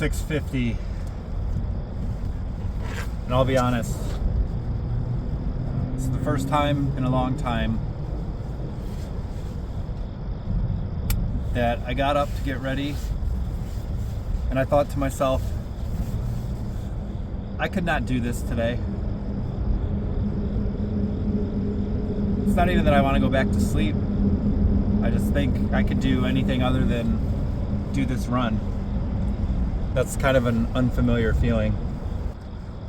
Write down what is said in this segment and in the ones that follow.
6:50, and I'll be honest, it's the first time in a long time that I got up to get ready, and I thought to myself, I could not do this today. It's not even that I want to go back to sleep. I just think I could do anything other than do this run. That's kind of an unfamiliar feeling.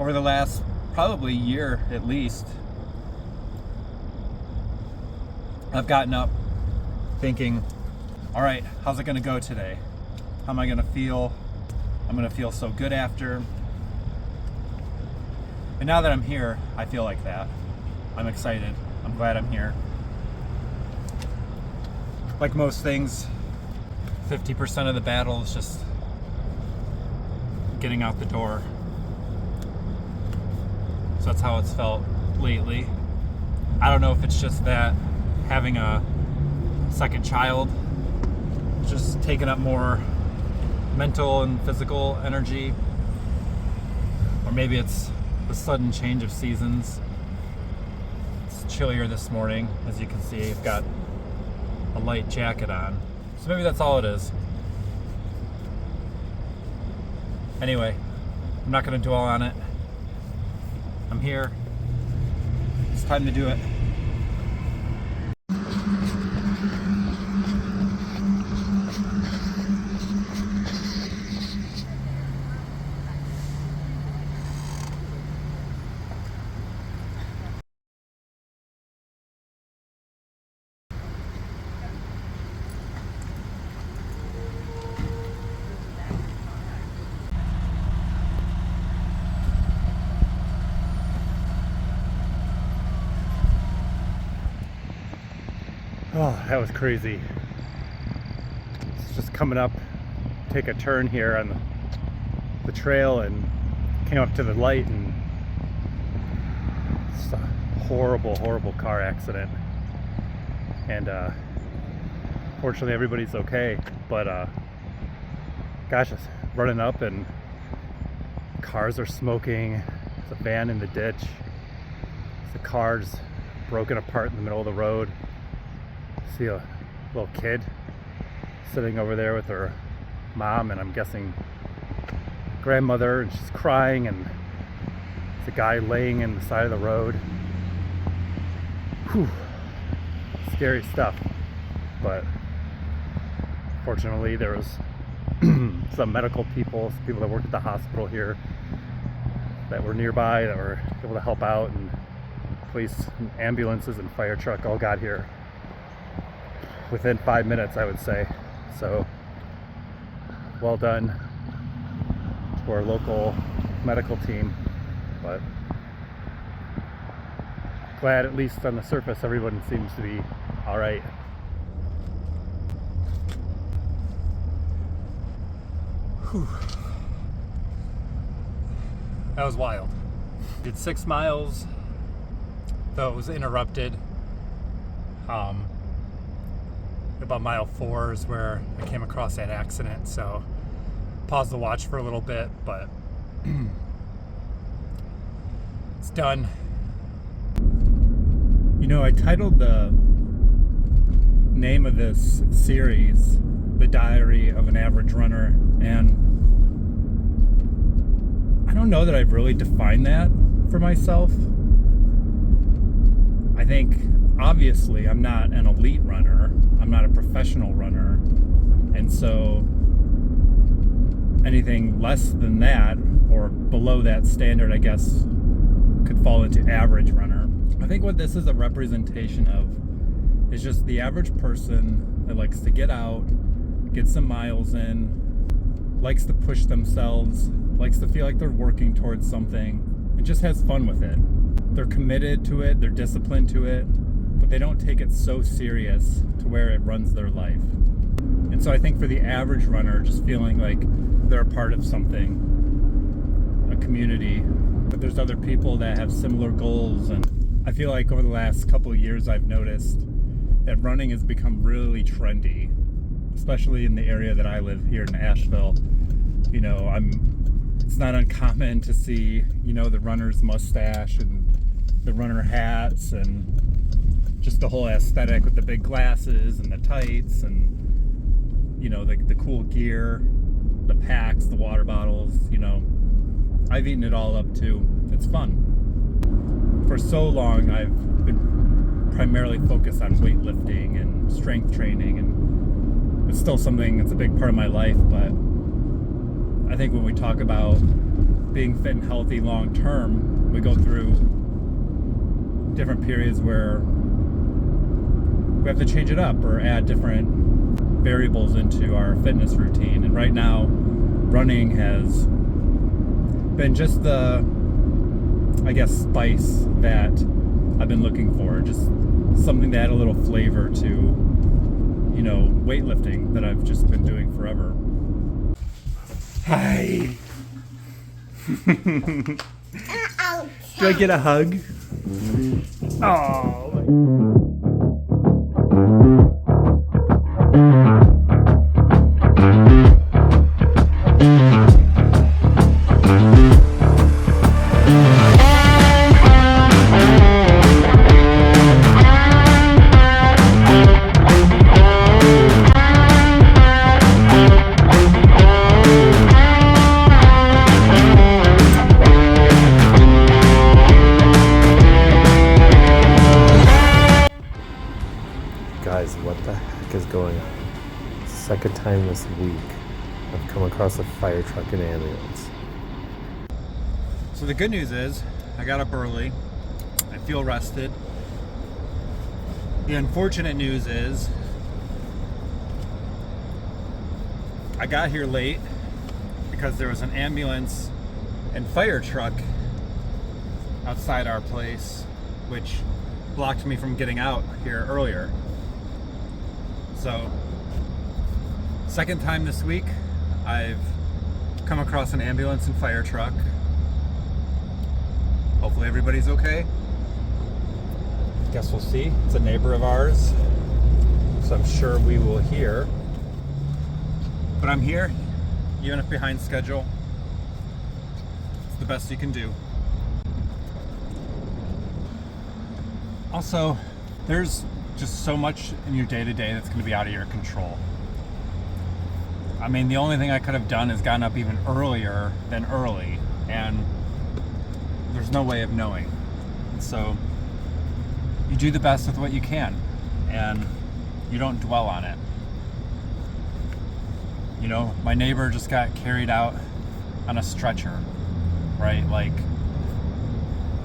Over the last probably year at least, I've gotten up thinking, all right, how's it gonna go today? How am I gonna feel? I'm gonna feel so good after. And now that I'm here, I feel like that. I'm excited. I'm glad I'm here. Like most things, 50% of the battle is just getting out the door. So that's how it's felt lately. I don't know if it's just that having a second child just taking up more mental and physical energy, or maybe it's the sudden change of seasons. It's chillier this morning, as you can see. I've got a light jacket on, so maybe that's all it is. Anyway, I'm not going to dwell on it. I'm here. It's time to do it. Oh, that was crazy. It's just coming up, take a turn here on the trail, and came up to the light, and it's a horrible, horrible car accident. And fortunately everybody's okay, but gosh, it's running up and cars are smoking. There's a van in the ditch. The car's broken apart in the middle of the road. See a little kid sitting over there with her mom, and I'm guessing grandmother, and she's crying, and there's a guy laying in the side of the road. Whew. Scary stuff. But fortunately there was some medical people, some people that work at the hospital here that were nearby that were able to help out, and police and ambulances and fire truck all got here within 5 minutes, I would say. So well done to our local medical team, but glad at least on the surface everyone seems to be all right. Whew. That was wild. Did 6 miles, though it was interrupted. About mile 4 is where I came across that accident, so paused the watch for a little bit, but it's done. You know, I titled the name of this series The Diary of an Average Runner, and I don't know that I've really defined that for myself. I think obviously I'm not an elite runner, I'm not a professional runner, and so anything less than that or below that standard, I guess, could fall into average runner. I think what this is a representation of is just the average person that likes to get out, get some miles in, likes to push themselves, likes to feel like they're working towards something, and just has fun with it. They're committed to it, they're disciplined to it, but they don't take it so serious to where it runs their life. And so I think for the average runner, just feeling like they're a part of something, a community, but there's other people that have similar goals. And I feel like over the last couple of years I've noticed that running has become really trendy, especially in the area that I live here in Asheville. It's not uncommon to see, the runner's mustache and the runner hats and just the whole aesthetic with the big glasses and the tights and, the cool gear, the packs, the water bottles, I've eaten it all up too. It's fun. For so long, I've been primarily focused on weightlifting and strength training, and it's still something that's a big part of my life, but I think when we talk about being fit and healthy long term, we go through different periods where we have to change it up or add different variables into our fitness routine. And right now, running has been just the, spice that I've been looking for. Just something to add a little flavor to, weightlifting that I've just been doing forever. Hi. Do I get a hug? Oh. Guys, what the heck is going on? Second time this week I've come across a fire truck and ambulance. So the good news is I got up early. I feel rested. The unfortunate news is I got here late because there was an ambulance and fire truck outside our place, which blocked me from getting out here earlier. So, second time this week, I've come across an ambulance and fire truck. Hopefully everybody's okay. Guess we'll see. It's a neighbor of ours, so I'm sure we will hear. But I'm here, even if behind schedule. It's the best you can do. Also, there's just so much in your day-to-day that's going to be out of your control. I mean, the only thing I could have done is gotten up even earlier than early, and there's no way of knowing. And so you do the best with what you can, and you don't dwell on it. My neighbor just got carried out on a stretcher, right? Like,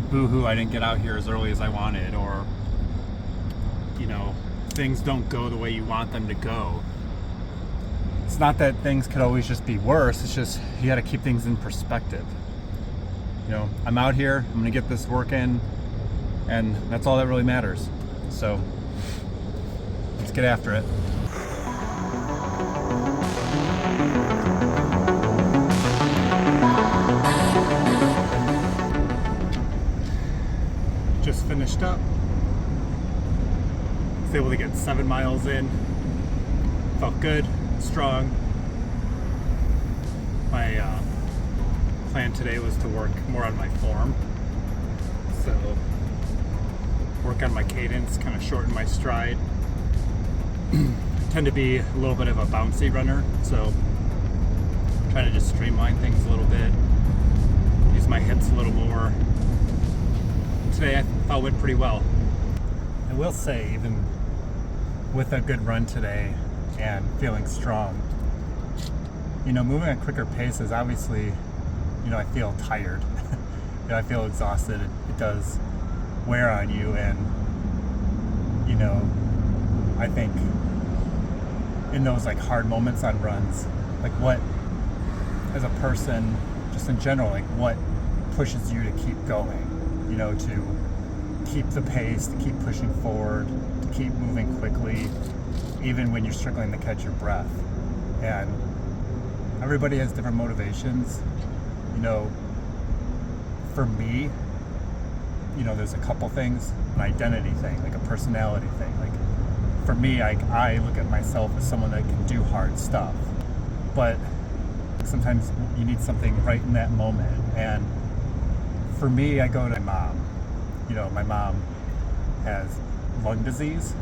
boo-hoo, I didn't get out here as early as I wanted, or things don't go the way you want them to go. It's not that things could always just be worse, it's just you got to keep things in perspective. I'm out here, I'm gonna get this work in, and that's all that really matters. So let's get after it. Just finished up. Was able to get 7 miles in. Felt good, strong. My plan today was to work more on my form. So work on my cadence, kind of shorten my stride. I tend to be a little bit of a bouncy runner, so trying to just streamline things a little bit, use my hips a little more. Today I thought went pretty well. I will say, even with a good run today and feeling strong, moving at quicker paces, obviously, I feel tired. I feel exhausted. It does wear on you, and I think in those hard moments on runs, what, as a person, just in general, what pushes you to keep going, to keep the pace, to keep pushing forward, to keep moving quickly, even when you're struggling to catch your breath. And everybody has different motivations. For me, there's a couple things, an identity thing, a personality thing. For me, I look at myself as someone that can do hard stuff, but sometimes you need something right in that moment. And for me, I go to my mom. My mom has lung disease.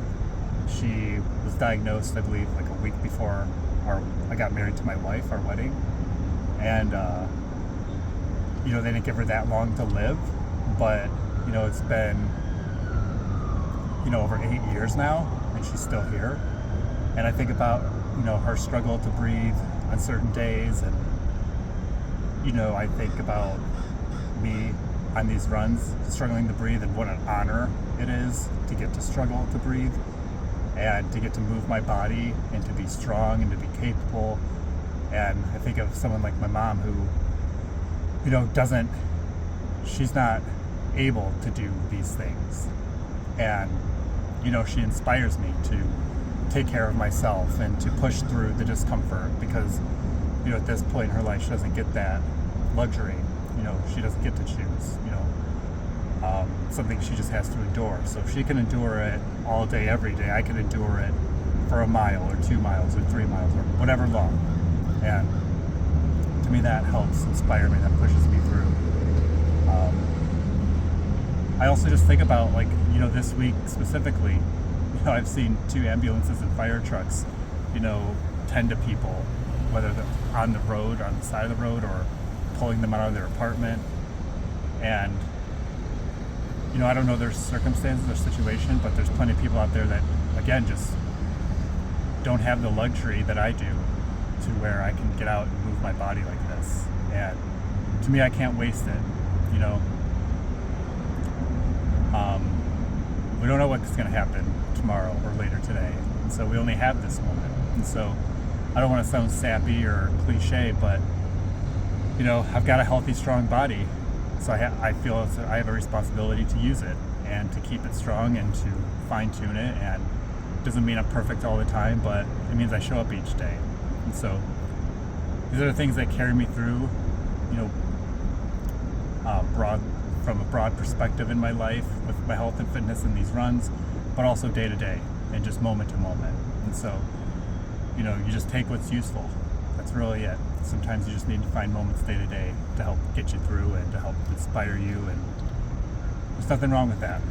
She was diagnosed, I believe, like a week before I got married to my wife, our wedding. And, they didn't give her that long to live. But, it's been, over 8 years now, and she's still here. And I think about, her struggle to breathe on certain days. And, I think about me on these runs struggling to breathe, and what an honor it is to get to struggle to breathe and to get to move my body and to be strong and to be capable. And I think of someone like my mom who, she's not able to do these things. And, she inspires me to take care of myself and to push through the discomfort because, at this point in her life, she doesn't get that luxury. She doesn't get to choose, something she just has to endure. So if she can endure it all day, every day, I can endure it for a mile or 2 miles or 3 miles or whatever long. And to me, that helps inspire me, that pushes me through. I also just think about, this week specifically, I've seen 2 ambulances and fire trucks, tend to people, whether they're on the road, on the side of the road, or pulling them out of their apartment. And, I don't know their circumstances, their situation, but there's plenty of people out there that, again, just don't have the luxury that I do to where I can get out and move my body like this. And to me, I can't waste it, We don't know what's going to happen tomorrow or later today. And so we only have this moment. And so I don't want to sound sappy or cliche, but, I've got a healthy, strong body. So I feel I have a responsibility to use it and to keep it strong and to fine tune it. And it doesn't mean I'm perfect all the time, but it means I show up each day. And so these are the things that carry me through, from a broad perspective in my life with my health and fitness and these runs, but also day to day and just moment to moment. And so, you just take what's useful. That's really it. Sometimes you just need to find moments day to day to help get you through and to help inspire you, and there's nothing wrong with that.